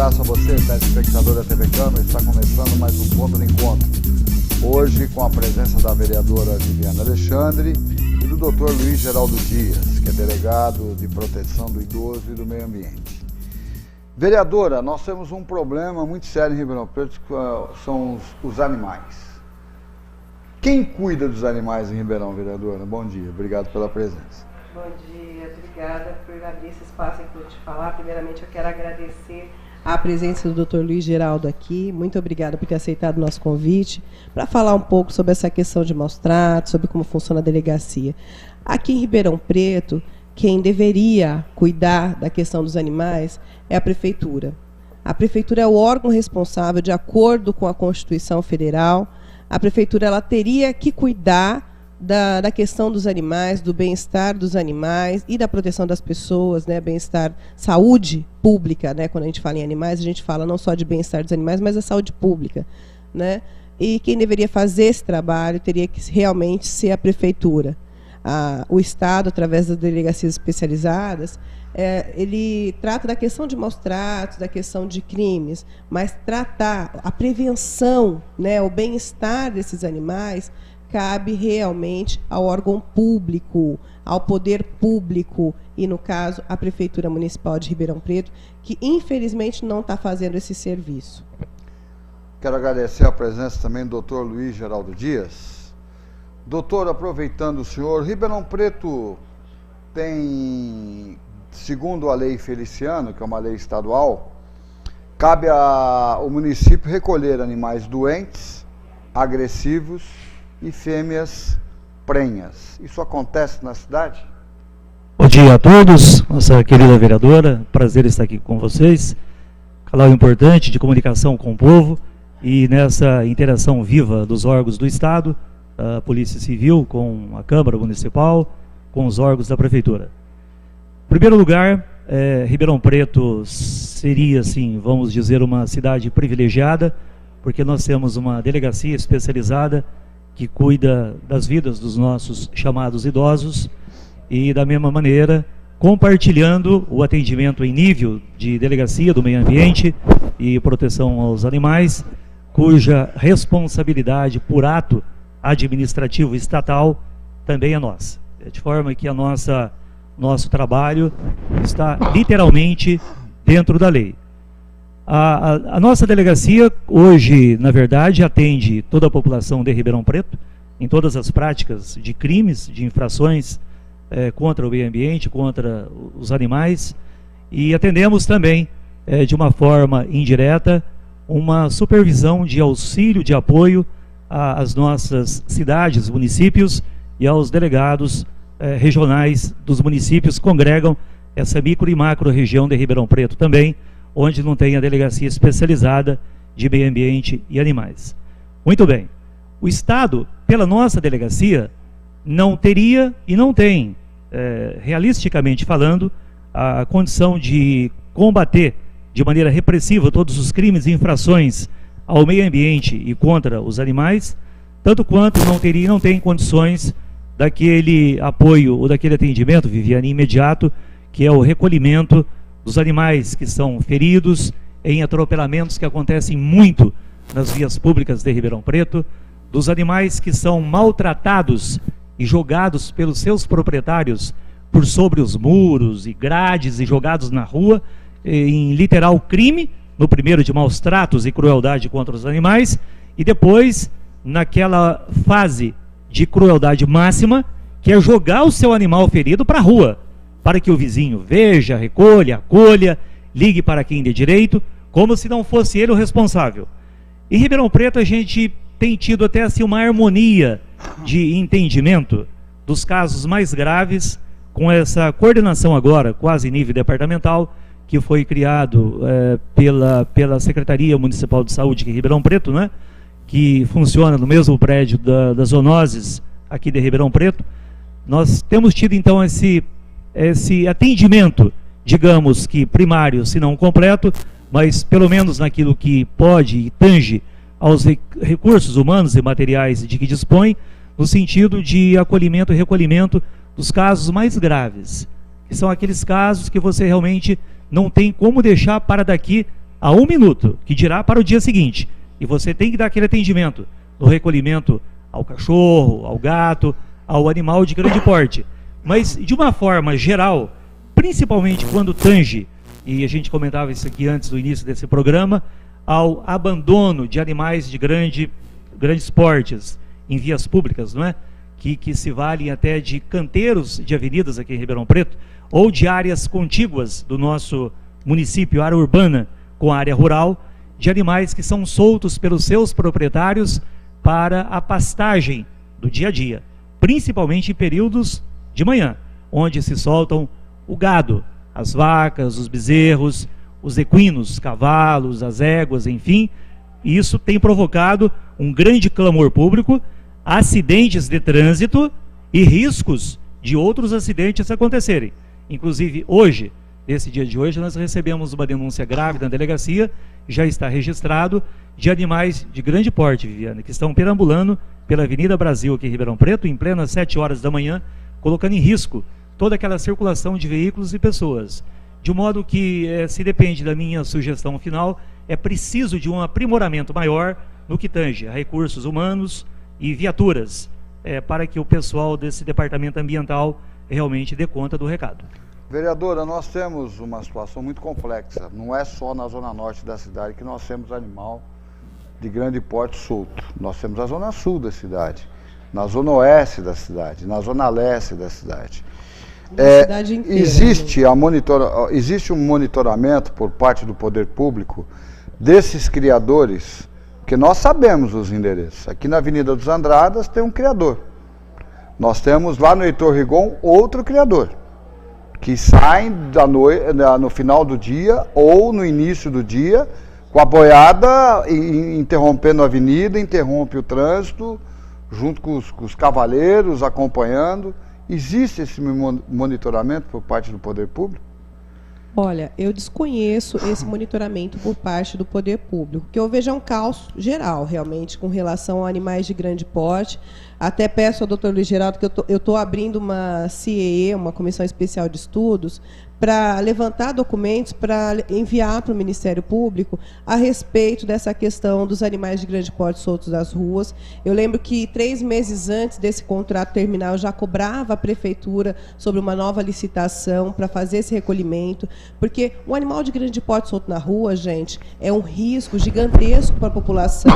abraço a você, telespectador da TV Câmara. Está começando mais um Ponto de Encontro. Hoje com a presença da vereadora Viviane Alexandre e do Dr. Luiz Geraldo Dias, que é delegado de proteção do idoso e do meio ambiente. Vereadora, nós temos um problema muito sério em Ribeirão Preto, que são os animais. Quem cuida dos animais em Ribeirão, vereadora? Bom dia, obrigado pela presença. Bom dia, obrigada por abrir esse espaço aqui para eu te falar. Primeiramente, eu quero agradecer a presença do Dr. Luiz Geraldo aqui. Muito obrigada por ter aceitado o nosso convite para falar um pouco sobre essa questão de maus tratos, sobre como funciona a delegacia. Aqui em Ribeirão Preto, quem deveria cuidar da questão dos animais é a Prefeitura. A Prefeitura é o órgão responsável, de acordo com a Constituição Federal. A Prefeitura ela teria que cuidar da questão dos animais, do bem-estar dos animais e da proteção das pessoas, né, bem-estar, saúde pública, né, quando a gente fala em animais, a gente fala não só de bem-estar dos animais, mas da saúde pública, né, e quem deveria fazer esse trabalho teria que realmente ser a Prefeitura. O Estado, através das delegacias especializadas, ele trata da questão de maus tratos, da questão de crimes, mas tratar a prevenção, né, o bem-estar desses animais, cabe realmente ao órgão público, ao poder público, e, no caso, a Prefeitura Municipal de Ribeirão Preto, que, infelizmente, não está fazendo esse serviço. Quero agradecer a presença também do Dr. Luiz Geraldo Dias. Doutor, aproveitando o senhor, Ribeirão Preto tem, segundo a lei Feliciano, que é uma lei estadual, cabe ao município recolher animais doentes, agressivos e fêmeas prenhas. Isso acontece na cidade? Bom dia a todos, nossa querida vereadora, prazer estar aqui com vocês. Canal importante de comunicação com o povo e nessa interação viva dos órgãos do Estado, a Polícia Civil com a Câmara Municipal, com os órgãos da Prefeitura. Em primeiro lugar, Ribeirão Preto seria, assim, vamos dizer, uma cidade privilegiada, porque nós temos uma delegacia especializada que cuida das vidas dos nossos chamados idosos e, da mesma maneira, compartilhando o atendimento em nível de delegacia do meio ambiente e proteção aos animais, cuja responsabilidade por ato administrativo estatal também é nossa. De forma que nosso trabalho está literalmente dentro da lei. A nossa delegacia hoje, na verdade, atende toda a população de Ribeirão Preto, em todas as práticas de crimes, de infrações contra o meio ambiente, contra os animais, e atendemos também, de uma forma indireta, uma supervisão de auxílio, de apoio às nossas cidades, municípios e aos delegados regionais dos municípios que congregam essa micro e macro região de Ribeirão Preto também, onde não tem a delegacia especializada de meio ambiente e animais. Muito bem. O Estado, pela nossa delegacia, não teria e não tem, realisticamente falando, a condição de combater de maneira repressiva todos os crimes e infrações ao meio ambiente e contra os animais, tanto quanto não tem condições daquele apoio ou daquele atendimento, Viviane, imediato, que é o recolhimento dos animais que são feridos em atropelamentos que acontecem muito nas vias públicas de Ribeirão Preto, dos animais que são maltratados e jogados pelos seus proprietários por sobre os muros e grades e jogados na rua, em literal crime, no primeiro de maus tratos e crueldade contra os animais, e depois naquela fase de crueldade máxima, que é jogar o seu animal ferido para a rua, para que o vizinho veja, recolha, acolha, ligue para quem dê direito, como se não fosse ele o responsável. Em Ribeirão Preto a gente tem tido até assim uma harmonia de entendimento dos casos mais graves, com essa coordenação agora, quase em nível departamental, que foi criado pela Secretaria Municipal de Saúde aqui em Ribeirão Preto, né, que funciona no mesmo prédio das zoonoses aqui de Ribeirão Preto. Nós temos tido então esse atendimento, digamos que primário, se não completo, mas pelo menos naquilo que pode e tange aos recursos humanos e materiais de que dispõe, no sentido de acolhimento e recolhimento dos casos mais graves, que são aqueles casos que você realmente não tem como deixar para daqui a 1 minuto, que dirá para o dia seguinte. E você tem que dar aquele atendimento no recolhimento ao cachorro, ao gato, ao animal de grande porte. Mas, de uma forma geral, principalmente quando tange, e a gente comentava isso aqui antes do início desse programa, ao abandono de animais de grandes portes em vias públicas, não é? Que se valem até de canteiros de avenidas aqui em Ribeirão Preto, ou de áreas contíguas do nosso município, área urbana com área rural, de animais que são soltos pelos seus proprietários para a pastagem do dia a dia, principalmente em períodos de manhã, onde se soltam o gado, as vacas, os bezerros, os equinos, cavalos, as éguas, enfim. E isso tem provocado um grande clamor público, acidentes de trânsito e riscos de outros acidentes acontecerem. Inclusive, hoje, nesse dia de hoje, nós recebemos uma denúncia grave na delegacia, já está registrado, de animais de grande porte, Viviane, que estão perambulando pela Avenida Brasil, aqui em Ribeirão Preto, em plenas 7 horas da manhã, colocando em risco toda aquela circulação de veículos e pessoas. De modo que, se depende da minha sugestão final, é preciso de um aprimoramento maior no que tange a recursos humanos e viaturas, para que o pessoal desse departamento ambiental realmente dê conta do recado. Vereadora, nós temos uma situação muito complexa. Não é só na zona norte da cidade que nós temos animal de grande porte solto. Nós temos a zona sul da cidade, na zona oeste da cidade, na zona leste da cidade. Cidade inteira, existe um monitoramento por parte do poder público desses criadores, porque nós sabemos os endereços. Aqui na Avenida dos Andradas tem um criador. Nós temos lá no Heitor Rigon outro criador, que saem no final do dia ou no início do dia, com a boiada interrompendo a avenida, interrompe o trânsito, junto com os cavaleiros acompanhando. Existe esse monitoramento por parte do poder público? Olha, eu desconheço esse monitoramento por parte do poder público, que eu vejo um caos geral, realmente, com relação a animais de grande porte. Até peço ao doutor Luiz Geraldo que eu estou abrindo uma CEE, uma Comissão Especial de Estudos, para levantar documentos para enviar para o Ministério Público a respeito dessa questão dos animais de grande porte soltos das ruas. Eu lembro que 3 meses antes desse contrato terminar, eu já cobrava a Prefeitura sobre uma nova licitação para fazer esse recolhimento, porque o animal de grande porte solto na rua, gente, é um risco gigantesco para a população.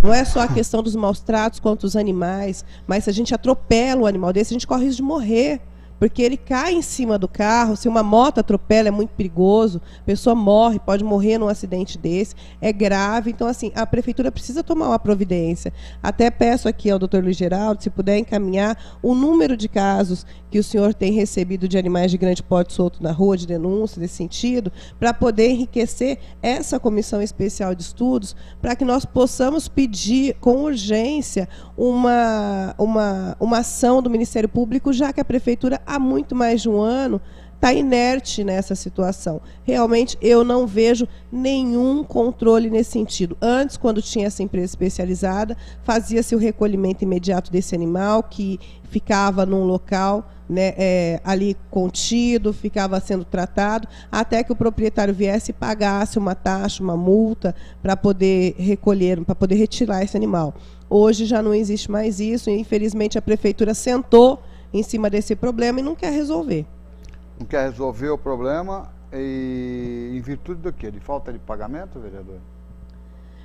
Não é só a questão dos maus tratos contra os animais, mas se a gente atropela um animal desse, a gente corre o risco de morrer. Porque ele cai em cima do carro, se uma moto atropela é muito perigoso, a pessoa morre, pode morrer num acidente desse, é grave. Então, assim, a Prefeitura precisa tomar uma providência. Até peço aqui ao doutor Luiz Geraldo, se puder encaminhar o número de casos que o senhor tem recebido de animais de grande porte solto na rua, de denúncia nesse sentido, para poder enriquecer essa Comissão Especial de Estudos, para que nós possamos pedir com urgência uma ação do Ministério Público, já que a Prefeitura há muito mais de um ano está inerte nessa situação. Realmente, eu não vejo nenhum controle nesse sentido. Antes, quando tinha essa empresa especializada, fazia-se o recolhimento imediato desse animal, que ficava num local, né, ali contido, ficava sendo tratado, até que o proprietário viesse e pagasse uma taxa, uma multa, para poder recolher, para poder retirar esse animal. Hoje já não existe mais isso, e infelizmente a Prefeitura sentou em cima desse problema e não quer resolver. Não quer resolver o problema em virtude do quê? De falta de pagamento, vereador?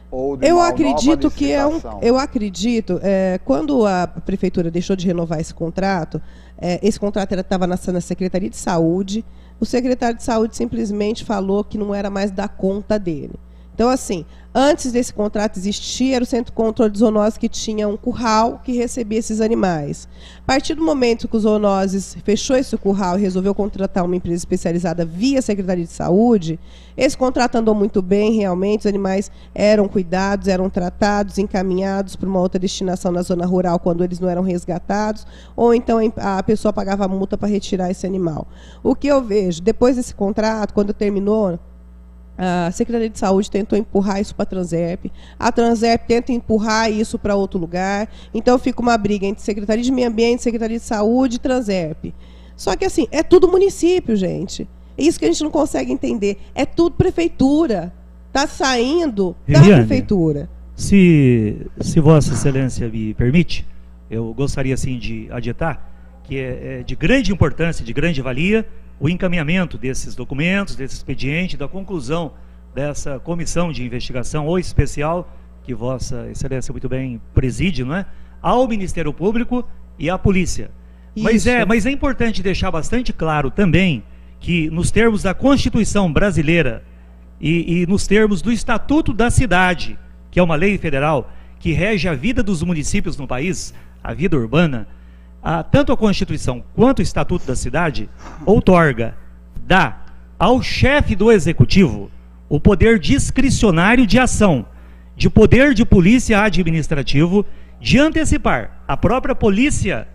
Ou de eu uma acredito nova que licitação? eu acredito, quando a Prefeitura deixou de renovar esse contrato estava na Secretaria de Saúde, o secretário de Saúde simplesmente falou que não era mais da conta dele. Então, assim, antes desse contrato existir, era o Centro de Controle de Zoonoses que tinha um curral que recebia esses animais. A partir do momento que o Zoonoses fechou esse curral e resolveu contratar uma empresa especializada via Secretaria de Saúde, esse contrato andou muito bem, realmente, os animais eram cuidados, eram tratados, encaminhados para uma outra destinação na zona rural quando eles não eram resgatados, ou então a pessoa pagava a multa para retirar esse animal. O que eu vejo, depois desse contrato, quando terminou, a Secretaria de Saúde tentou empurrar isso para a Transerp, a Transerp tenta empurrar isso para outro lugar, então fica uma briga entre Secretaria de Meio Ambiente, Secretaria de Saúde e Transerp. Só que assim, é tudo município, gente. É isso que a gente não consegue entender. É tudo prefeitura. está saindo da Viviane, prefeitura. Se Vossa Excelência me permite, eu gostaria assim de adiantar que é de grande importância, de grande valia, o encaminhamento desses documentos, desse expediente, da conclusão dessa comissão de investigação ou especial, que Vossa Excelência muito bem preside, não é? Ao Ministério Público e à Polícia. Mas é importante deixar bastante claro também que, nos termos da Constituição brasileira e nos termos do Estatuto da Cidade, que é uma lei federal que rege a vida dos municípios no país, a vida urbana, tanto a Constituição quanto o Estatuto da Cidade dá ao chefe do Executivo o poder discricionário de ação, de poder de polícia administrativo, de antecipar a própria polícia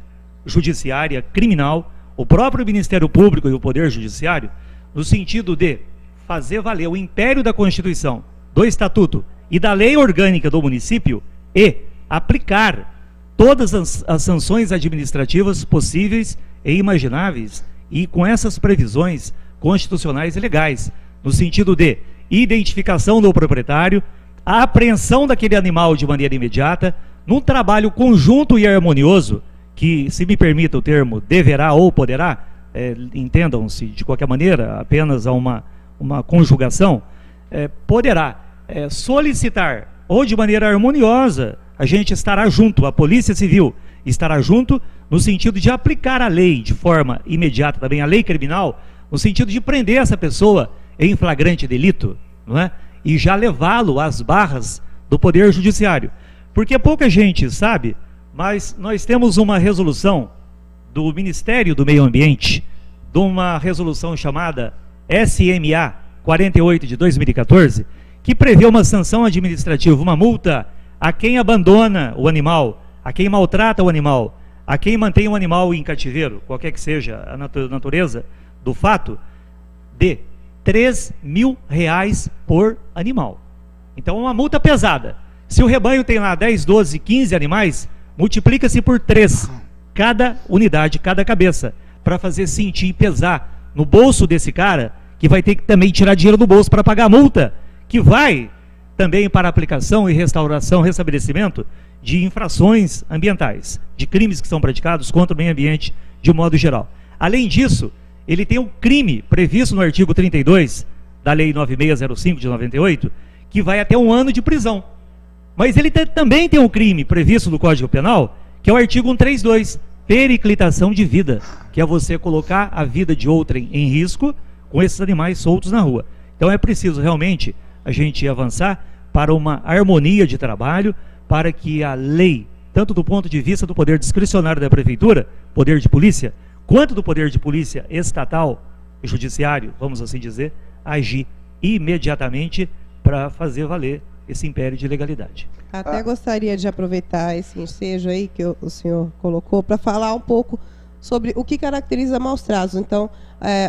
judiciária criminal, o próprio Ministério Público e o Poder Judiciário, no sentido de fazer valer o império da Constituição, do Estatuto e da lei orgânica do município e aplicar todas as sanções administrativas possíveis e imagináveis, e com essas previsões constitucionais e legais, no sentido de identificação do proprietário, a apreensão daquele animal de maneira imediata, num trabalho conjunto e harmonioso, que, se me permita o termo, deverá ou poderá, entendam-se de qualquer maneira, apenas a uma conjugação, poderá solicitar, ou de maneira harmoniosa, a gente estará junto, a Polícia Civil estará junto, no sentido de aplicar a lei de forma imediata, também a lei criminal, no sentido de prender essa pessoa em flagrante delito, não é? E já levá-lo às barras do Poder Judiciário. Porque pouca gente sabe, mas nós temos uma resolução do Ministério do Meio Ambiente, de uma resolução chamada SMA 48 de 2014, que prevê uma sanção administrativa, uma multa a quem abandona o animal, a quem maltrata o animal, a quem mantém o animal em cativeiro, qualquer que seja a natureza do fato, de R$3.000 por animal. Então, uma multa pesada. Se o rebanho tem lá 10, 12, 15 animais, multiplica-se por 3 cada unidade, cada cabeça, para fazer sentir e pesar no bolso desse cara, que vai ter que também tirar dinheiro do bolso para pagar a multa, que vai também para aplicação e restauração, restabelecimento de infrações ambientais, de crimes que são praticados contra o meio ambiente de modo geral. Além disso, ele tem um crime previsto no artigo 32 da Lei 9605 de 98, que vai até 1 ano de prisão. Mas ele também tem um crime previsto no Código Penal, que é o artigo 132, periclitação de vida, que é você colocar a vida de outrem em risco com esses animais soltos na rua. Então é preciso realmente a gente avançar para uma harmonia de trabalho, para que a lei, tanto do ponto de vista do poder discricionário da prefeitura, poder de polícia, quanto do poder de polícia estatal e judiciário, vamos assim dizer, agir imediatamente para fazer valer esse império de legalidade. Até gostaria de aproveitar esse ensejo aí que o senhor colocou para falar um pouco sobre o que caracteriza maus tratos. Então,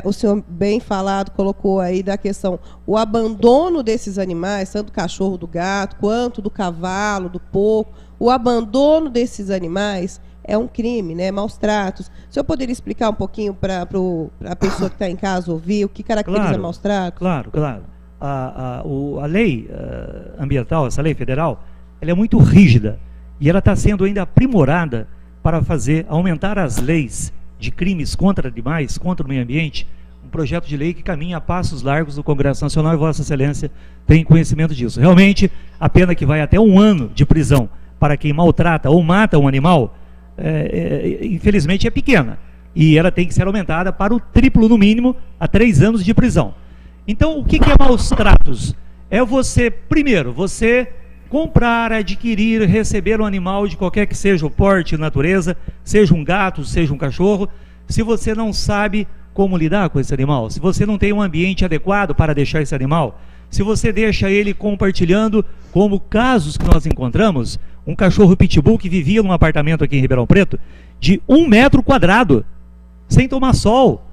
o senhor bem falado colocou aí da questão, o abandono desses animais, tanto do cachorro, do gato, quanto do cavalo, do porco, o abandono desses animais é um crime, né? Maus tratos. O senhor poderia explicar um pouquinho para a pessoa que está em casa ouvir o que caracteriza maus tratos? Claro. A lei ambiental, essa lei federal, ela é muito rígida e ela está sendo ainda aprimorada para aumentar as leis de crimes contra animais, contra o meio ambiente, um projeto de lei que caminha a passos largos do Congresso Nacional, e Vossa Excelência tem conhecimento disso. Realmente, a pena que vai até 1 ano de prisão para quem maltrata ou mata um animal, infelizmente é pequena, e ela tem que ser aumentada para o triplo no mínimo, a 3 anos de prisão. Então, o que é maus tratos? É primeiro, você comprar, adquirir, receber um animal de qualquer que seja o porte, natureza, seja um gato, seja um cachorro, se você não sabe como lidar com esse animal, se você não tem um ambiente adequado para deixar esse animal, se você deixa ele compartilhando, como casos que nós encontramos, um cachorro pitbull que vivia num apartamento aqui em Ribeirão Preto, de 1 metro quadrado, sem tomar sol,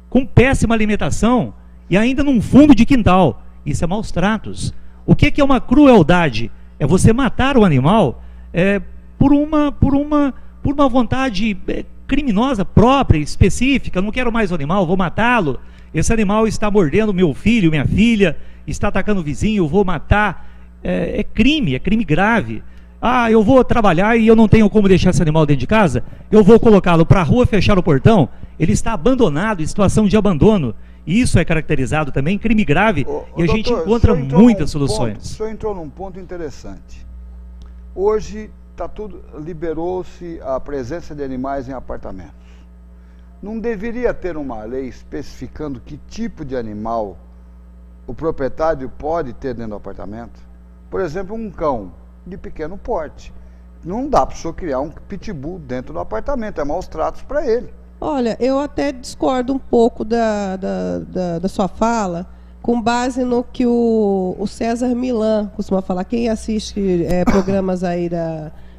com péssima alimentação, e ainda num fundo de quintal. Isso é maus tratos. O que é uma crueldade? É você matar o animal por uma vontade criminosa própria, específica. Não quero mais o animal, vou matá-lo. esse animal está mordendo meu filho, minha filha, está atacando o vizinho, eu vou matar. É crime grave. Ah, eu vou trabalhar e eu não tenho como deixar esse animal dentro de casa, eu vou colocá-lo para a rua, fechar o portão, ele está abandonado, em situação de abandono. Isso é caracterizado também crime grave, e a gente encontra muitas soluções. O senhor entrou num ponto interessante. Hoje liberou-se a presença de animais em apartamentos. Não deveria ter uma lei especificando que tipo de animal o proprietário pode ter dentro do apartamento? Por exemplo, um cão de pequeno porte. Não dá para o senhor criar um pitbull dentro do apartamento, é maus tratos para ele. Olha, eu até discordo um pouco da sua fala, com base no que o César Millan costuma falar. Quem assiste programas aí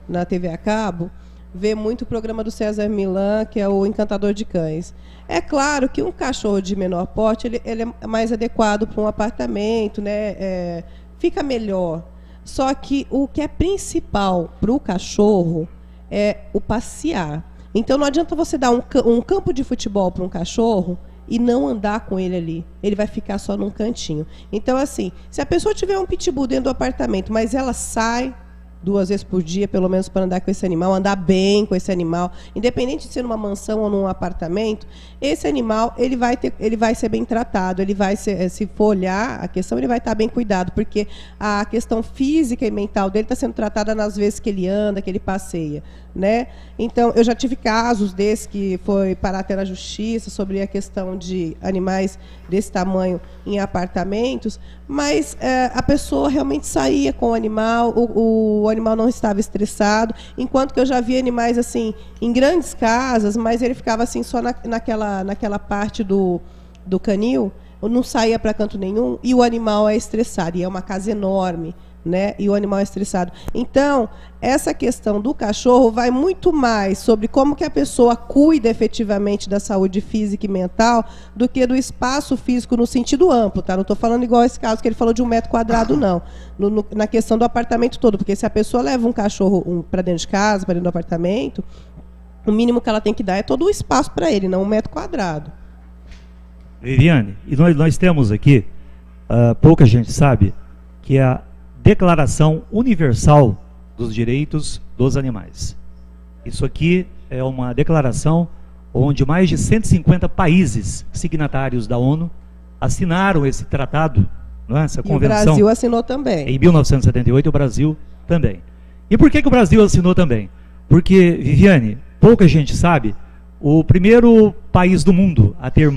na TV a cabo, vê muito o programa do César Millan, que é o Encantador de Cães. É claro que um cachorro de menor porte, ele é mais adequado para um apartamento, né? Fica melhor. Só que o que é principal para o cachorro é o passear. Então não adianta você dar um campo de futebol para um cachorro e não andar com ele ali. Ele vai ficar só num cantinho. Então, assim, se a pessoa tiver um pitbull dentro do apartamento, mas ela sai 2 vezes por dia, pelo menos, para andar com esse animal, andar bem com esse animal, independente de ser numa mansão ou num apartamento, esse animal ele vai ser bem tratado, ele vai ser, se for olhar a questão, ele vai estar bem cuidado, porque a questão física e mental dele está sendo tratada nas vezes que ele anda, que ele passeia, né? Então, eu já tive casos desses que foi parar até na justiça sobre a questão de animais desse tamanho em apartamentos, mas a pessoa realmente saía com o animal, o animal não estava estressado, enquanto que eu já vi animais assim em grandes casas, mas ele ficava assim só naquela parte do canil, não saía para canto nenhum, e o animal é estressado, e é uma casa enorme, né? E o animal é estressado. Então, essa questão do cachorro vai muito mais sobre como que a pessoa cuida efetivamente da saúde física e mental do que do espaço físico no sentido amplo, tá? Não estou falando igual esse caso que ele falou de 1 metro quadrado, não. Na questão do apartamento todo, porque se a pessoa leva um cachorro para dentro de casa, para dentro do apartamento, o mínimo que ela tem que dar é todo o espaço para ele, não 1 metro quadrado. Viviane, e nós temos aqui, pouca gente sabe, que é a Declaração Universal dos Direitos dos Animais. Isso aqui é uma declaração onde mais de 150 países signatários da ONU assinaram esse tratado, não é? Essa convenção. E o Brasil assinou também. Em 1978, o Brasil também. E por que o Brasil assinou também? Porque, Viviane, pouca gente sabe, o primeiro país do mundo a ter o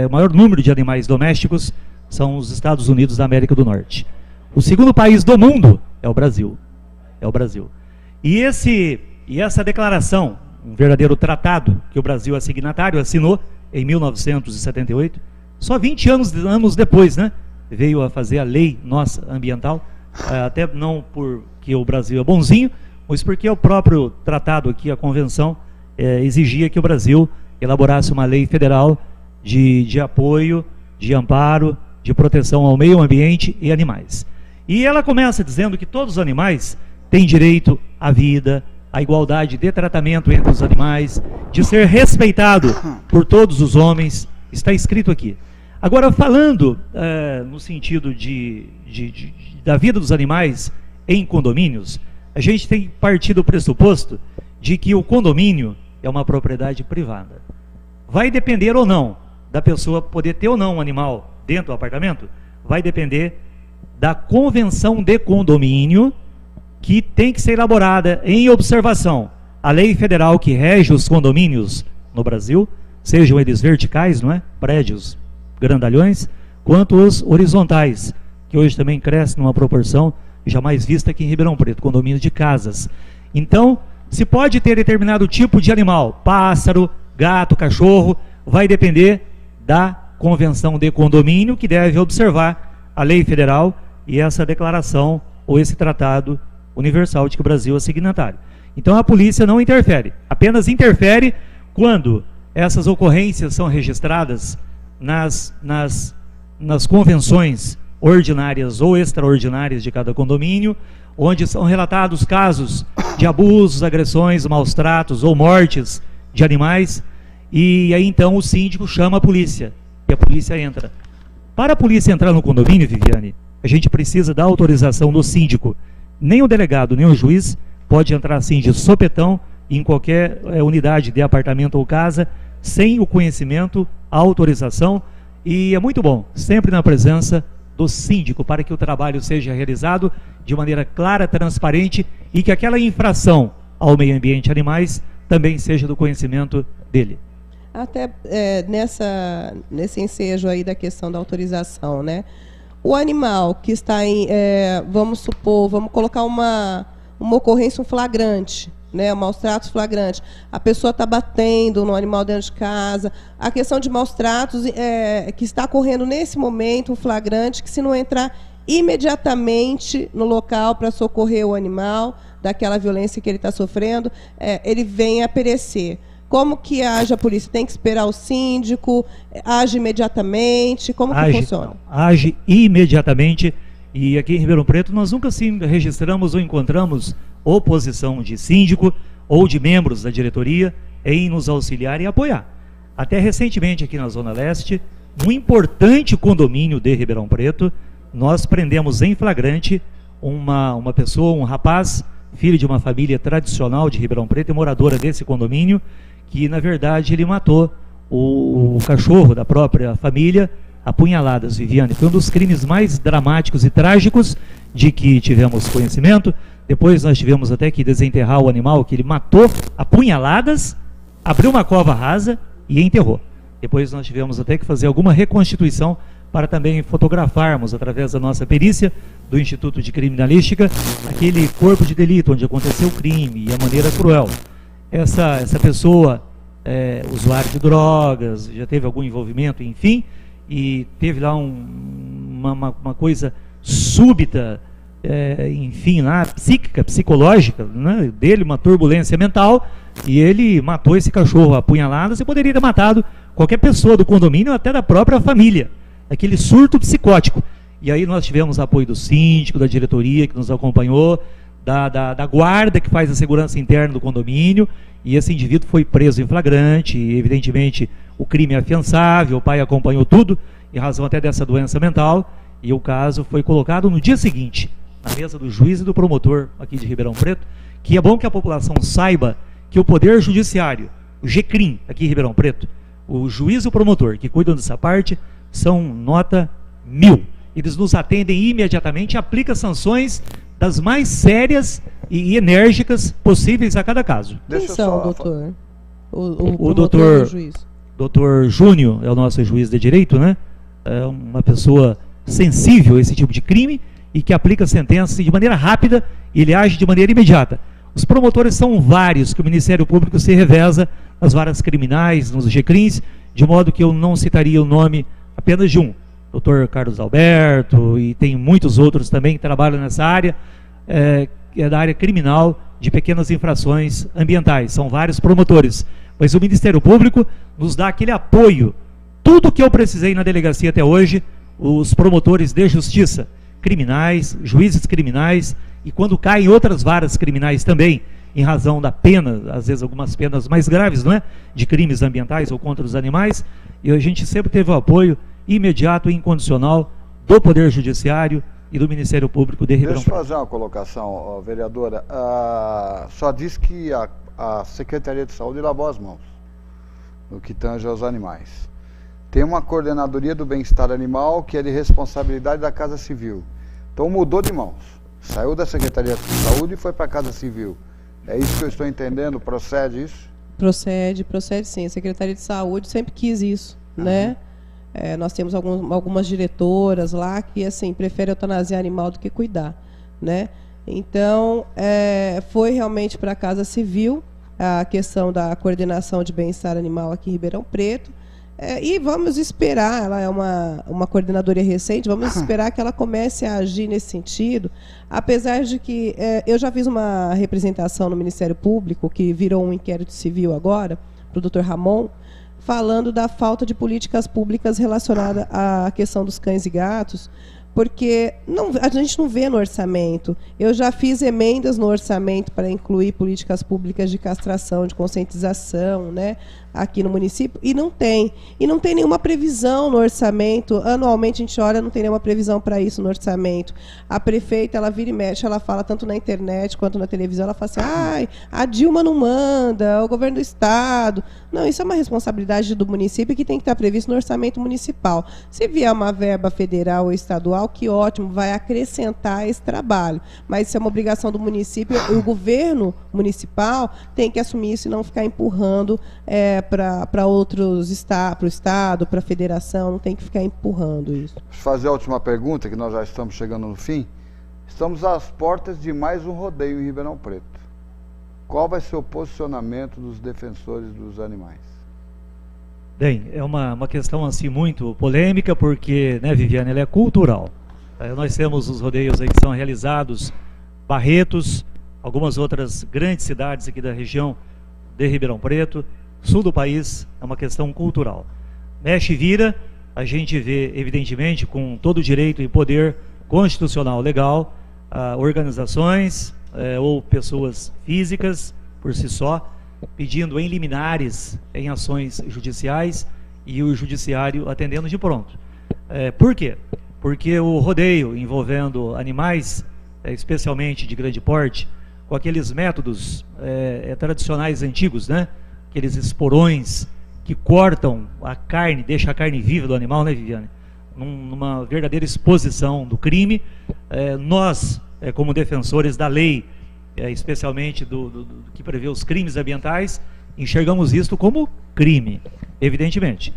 maior número de animais domésticos são os Estados Unidos da América do Norte. O segundo país do mundo é o Brasil. É o Brasil. E essa declaração, um verdadeiro tratado que o Brasil é signatário, assinou em 1978, só 20 anos depois, né, veio a fazer a lei nossa ambiental, até não porque o Brasil é bonzinho, mas porque o próprio tratado aqui, a convenção, exigia que o Brasil elaborasse uma lei federal de apoio, de amparo, de proteção ao meio ambiente e animais. E ela começa dizendo que todos os animais têm direito à vida, à igualdade de tratamento entre os animais, de ser respeitado por todos os homens, está escrito aqui. Agora, falando no sentido da vida dos animais em condomínios, a gente tem que partir do pressuposto de que o condomínio é uma propriedade privada. Vai depender ou não da pessoa poder ter ou não um animal dentro do apartamento, vai depender da convenção de condomínio, que tem que ser elaborada em observação à lei federal que rege os condomínios no Brasil, sejam eles verticais, não é? Prédios grandalhões, quanto os horizontais, que hoje também crescem numa proporção jamais vista aqui em Ribeirão Preto, condomínios de casas. Então, se pode ter determinado tipo de animal, pássaro, gato, cachorro, vai depender da convenção de condomínio, que deve observar a lei federal e essa declaração ou esse tratado universal de que o Brasil é signatário. Então a polícia não interfere, apenas interfere quando essas ocorrências são registradas nas convenções ordinárias ou extraordinárias de cada condomínio, onde são relatados casos de abusos, agressões, maus tratos ou mortes de animais, e aí então o síndico chama a polícia e a polícia entra. Para a polícia entrar no condomínio, Viviane, a gente precisa da autorização do síndico. Nem o delegado, nem o juiz pode entrar assim de sopetão em qualquer unidade de apartamento ou casa, sem o conhecimento, a autorização, e é muito bom, sempre na presença do síndico, para que o trabalho seja realizado de maneira clara, transparente, e que aquela infração ao meio ambiente e animais também seja do conhecimento dele. Até nesse ensejo aí da questão da autorização, né? O animal que está em, vamos colocar uma ocorrência, um flagrante, né? Maus tratos flagrante. A pessoa está batendo no animal dentro de casa. A questão de maus tratos que está ocorrendo nesse momento, um flagrante, que se não entrar imediatamente no local para socorrer o animal daquela violência que ele está sofrendo, ele vem a perecer. Como que age a polícia? Tem que esperar o síndico? Age imediatamente? Como que funciona? Age imediatamente. E aqui em Ribeirão Preto nós nunca registramos ou encontramos oposição de síndico ou de membros da diretoria em nos auxiliar e apoiar. Até recentemente aqui na Zona Leste, um importante condomínio de Ribeirão Preto, nós prendemos em flagrante uma pessoa, um rapaz, filho de uma família tradicional de Ribeirão Preto e moradora desse condomínio, que na verdade ele matou o cachorro da própria família a punhaladas, Viviane. Foi um dos crimes mais dramáticos e trágicos de que tivemos conhecimento. Depois nós tivemos até que desenterrar o animal que ele matou a punhaladas, abriu uma cova rasa e enterrou. Depois nós tivemos até que fazer alguma reconstituição para também fotografarmos, através da nossa perícia do Instituto de Criminalística, aquele corpo de delito onde aconteceu o crime e a maneira cruel. Essa pessoa usuário de drogas, já teve algum envolvimento, enfim, e teve lá uma coisa súbita, enfim, lá, psíquica, psicológica, né, dele, uma turbulência mental, e ele matou esse cachorro a punhaladas e poderia ter matado qualquer pessoa do condomínio, até da própria família, aquele surto psicótico. E aí nós tivemos apoio do síndico, da diretoria que nos acompanhou, da guarda que faz a segurança interna do condomínio, e esse indivíduo foi preso em flagrante, e evidentemente o crime é afiançável, o pai acompanhou tudo, em razão até dessa doença mental, e o caso foi colocado no dia seguinte, na mesa do juiz e do promotor aqui de Ribeirão Preto, que é bom que a população saiba que o Poder Judiciário, o GCRIM aqui em Ribeirão Preto, o juiz e o promotor que cuidam dessa parte, são nota 1000. Eles nos atendem imediatamente e aplicam sanções das mais sérias e enérgicas possíveis a cada caso. Quem são, doutor? O doutor Júnior é o nosso juiz de direito, né? É uma pessoa sensível a esse tipo de crime e que aplica sentenças de maneira rápida e ele age de maneira imediata. Os promotores são vários que o Ministério Público se reveza nas varas criminais, nos GCRIMs, de modo que eu não citaria o nome apenas de um. Dr. Carlos Alberto, e tem muitos outros também que trabalham nessa área, que é da área criminal de pequenas infrações ambientais. São vários promotores. Mas o Ministério Público nos dá aquele apoio. Tudo que eu precisei na delegacia até hoje, os promotores de justiça criminais, juízes criminais, e quando caem outras varas criminais também, em razão da pena, às vezes algumas penas mais graves, não é? De crimes ambientais ou contra os animais, e a gente sempre teve o apoio imediato e incondicional do Poder Judiciário e do Ministério Público de Ribeirão Preto. Deixa eu fazer uma colocação, vereadora. Só diz que a Secretaria de Saúde lavou as mãos no que tange aos animais. Tem uma coordenadoria do bem-estar animal que é de responsabilidade da Casa Civil. Então mudou de mãos. Saiu da Secretaria de Saúde e foi para a Casa Civil. É isso que eu estou entendendo? Procede isso? Procede sim. A Secretaria de Saúde sempre quis isso, né? Nós temos algumas diretoras lá que assim preferem eutanasiar animal do que cuidar, né? Então foi realmente para a Casa Civil a questão da coordenação de bem-estar animal aqui em Ribeirão Preto, e vamos esperar. Ela é uma coordenadoria recente, vamos esperar que ela comece a agir nesse sentido, apesar de que eu já fiz uma representação no Ministério Público que virou um inquérito civil agora para o Dr. Ramon, falando da falta de políticas públicas relacionada à questão dos cães e gatos, porque a gente não vê no orçamento. Eu já fiz emendas no orçamento para incluir políticas públicas de castração, de conscientização, né, aqui no município, e não tem. E não tem nenhuma previsão no orçamento. Anualmente a gente olha, não tem nenhuma previsão para isso no orçamento. A prefeita, ela vira e mexe, ela fala tanto na internet quanto na televisão, ela fala assim, ai, a Dilma não manda, o governo do estado. Não, isso é uma responsabilidade do município que tem que estar previsto no orçamento municipal. Se vier uma verba federal ou estadual, que ótimo, vai acrescentar esse trabalho. Mas isso é uma obrigação do município, e o governo municipal tem que assumir isso e não ficar empurrando para outros estados, para o estado, para a federação, não tem que ficar empurrando isso. Deixa eu fazer a última pergunta, que nós já estamos chegando no fim. Estamos às portas de mais um rodeio em Ribeirão Preto. Qual vai ser o posicionamento dos defensores dos animais? Bem, é uma questão assim muito polêmica, porque, né, Viviane, ela é cultural. Nós temos os rodeios aí que são realizados, Barretos, algumas outras grandes cidades aqui da região de Ribeirão Preto, sul do país, é uma questão cultural. Mexe e vira, a gente vê, evidentemente, com todo o direito e poder constitucional legal, organizações ou pessoas físicas, por si só, pedindo em liminares, em ações judiciais, e o judiciário atendendo de pronto. Por quê? Porque o rodeio envolvendo animais, especialmente de grande porte, com aqueles métodos tradicionais antigos, né? Aqueles esporões que cortam a carne, deixam a carne viva do animal, né, Viviane? Numa verdadeira exposição do crime. Nós, como defensores da lei, especialmente do que prevê os crimes ambientais, enxergamos isto como crime, evidentemente.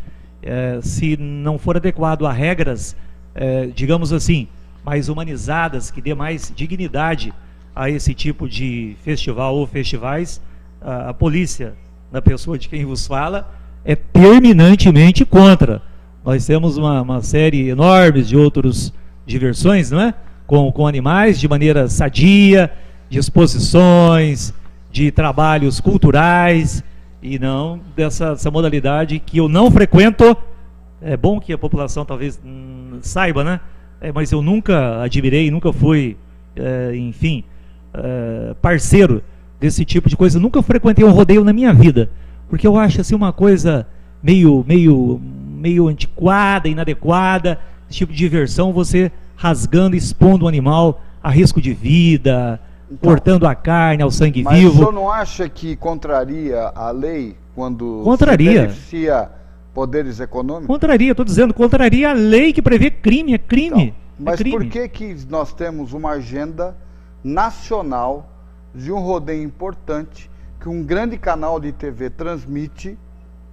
Se não for adequado a regras, digamos assim, mais humanizadas, que dê mais dignidade a esse tipo de festival ou festivais, a polícia, na pessoa de quem vos fala, é terminantemente contra. Nós temos uma série enorme de outras diversões, não é? Com animais, de maneira sadia, de exposições, de trabalhos culturais, e não dessa modalidade que eu não frequento. É bom que a população talvez saiba, né? Mas eu nunca admirei, nunca fui, parceiro desse tipo de coisa. Eu nunca frequentei um rodeio na minha vida, porque eu acho assim uma coisa meio antiquada, inadequada, esse tipo de diversão, você rasgando, expondo o animal a risco de vida, então, cortando a carne ao sangue vivo. Mas o senhor não acha que contraria a lei quando se beneficia poderes econômicos? Contraria, estou dizendo, contraria a lei que prevê crime, é crime. Então, mas por que nós temos uma agenda nacional de um rodeio importante que um grande canal de TV transmite?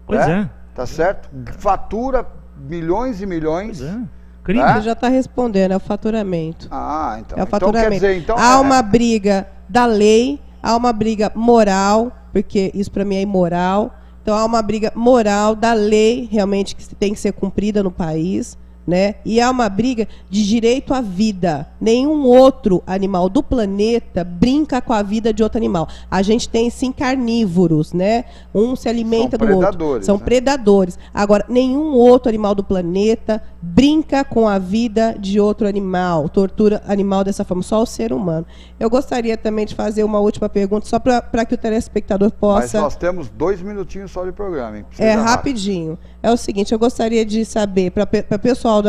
Pois é. Tá certo? Fatura milhões e milhões. Pois é. Crime. Você já está respondendo, é o faturamento. Então. É o faturamento. Então, quer dizer, há uma briga da lei, há uma briga moral, porque isso para mim é imoral. Então há uma briga moral da lei, realmente, que tem que ser cumprida no país, né? E há uma briga de direito à vida. Nenhum outro animal do planeta brinca com a vida de outro animal. A gente tem sim carnívoros, né? Um se alimenta do outro. São predadores. Agora, nenhum outro animal do planeta brinca com a vida de outro animal, tortura animal dessa forma, só o ser humano. Eu gostaria também de fazer uma última pergunta, só para que o telespectador possa... Mas nós temos 2 minutinhos só de programa, hein? Rapidinho. É o seguinte, eu gostaria de saber, para o pessoal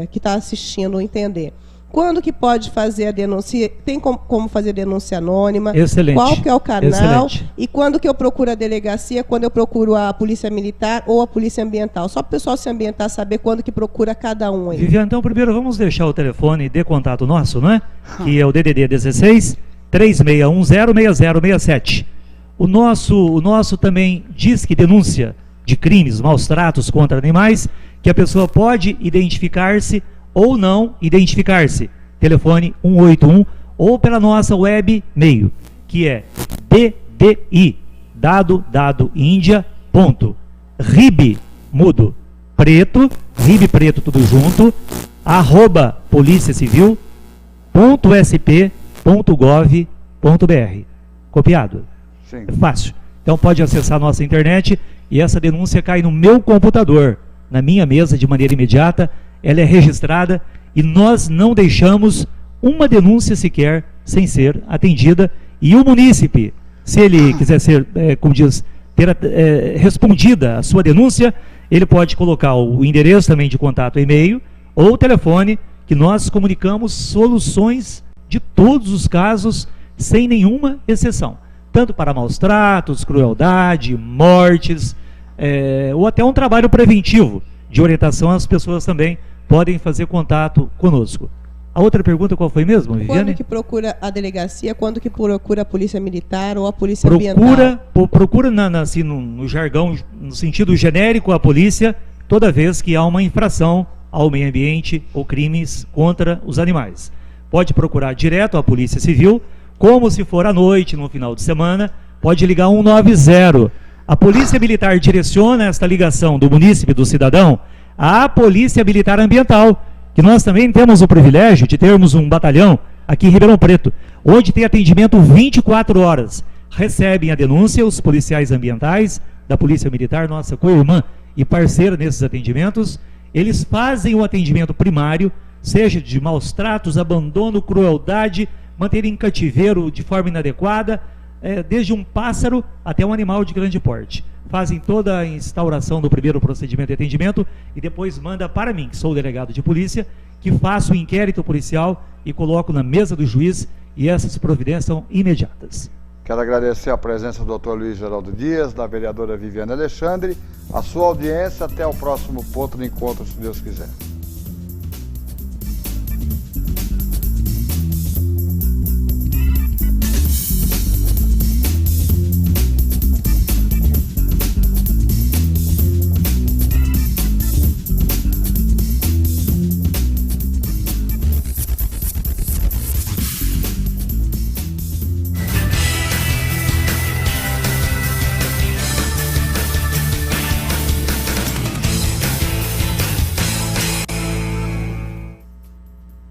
que está assistindo entender, quando que pode fazer a denúncia? Tem como fazer denúncia anônima? Excelente. Qual que é o canal? Excelente. E quando que eu procuro a delegacia? Quando eu procuro a polícia militar ou a polícia ambiental? Só para o pessoal se ambientar, saber quando que procura cada um aí. Viviane, então primeiro vamos deixar o telefone de contato nosso, não é? Que é o DDD 16 3610 6067. O nosso também diz que denúncia de crimes, maus tratos contra animais, que a pessoa pode identificar-se ou não identificar-se. Telefone 181 ou pela nossa web e-mail, que é DDI, dado Índia, ponto, RIB, mudo, preto, RIB preto tudo junto, @ policiacivil.sp.gov.br. Copiado? Sim. É fácil. Então pode acessar a nossa internet e essa denúncia cai no meu computador, na minha mesa, de maneira imediata. Ela é registrada e nós não deixamos uma denúncia sequer sem ser atendida. E o munícipe, se ele quiser ser, como diz, ter respondida a sua denúncia, ele pode colocar o endereço também de contato, e-mail ou telefone, que nós comunicamos soluções de todos os casos, sem nenhuma exceção. Tanto para maus tratos, crueldade, mortes, ou até um trabalho preventivo de orientação, as pessoas também podem fazer contato conosco. A outra pergunta qual foi mesmo, Viviane? Quando que procura a delegacia, quando que procura a polícia militar ou a polícia ambiental? Procura assim, no jargão, no sentido genérico, a polícia, toda vez que há uma infração ao meio ambiente ou crimes contra os animais. Pode procurar direto a Polícia Civil, como se for à noite, no final de semana, pode ligar 190. A Polícia Militar direciona esta ligação do munícipe, do cidadão, à Polícia Militar Ambiental, que nós também temos o privilégio de termos um batalhão aqui em Ribeirão Preto, onde tem atendimento 24 horas. Recebem a denúncia os policiais ambientais da Polícia Militar, nossa co-irmã e parceira nesses atendimentos. Eles fazem o atendimento primário, seja de maus tratos, abandono, crueldade, manter em cativeiro de forma inadequada, desde um pássaro até um animal de grande porte. Fazem toda a instauração do primeiro procedimento de atendimento e depois manda para mim, que sou o delegado de polícia, que faço o inquérito policial e coloco na mesa do juiz, e essas providências são imediatas. Quero agradecer a presença do Dr. Luiz Geraldo Dias, da vereadora Viviane Alexandre, a sua audiência. Até o próximo ponto de encontro, se Deus quiser.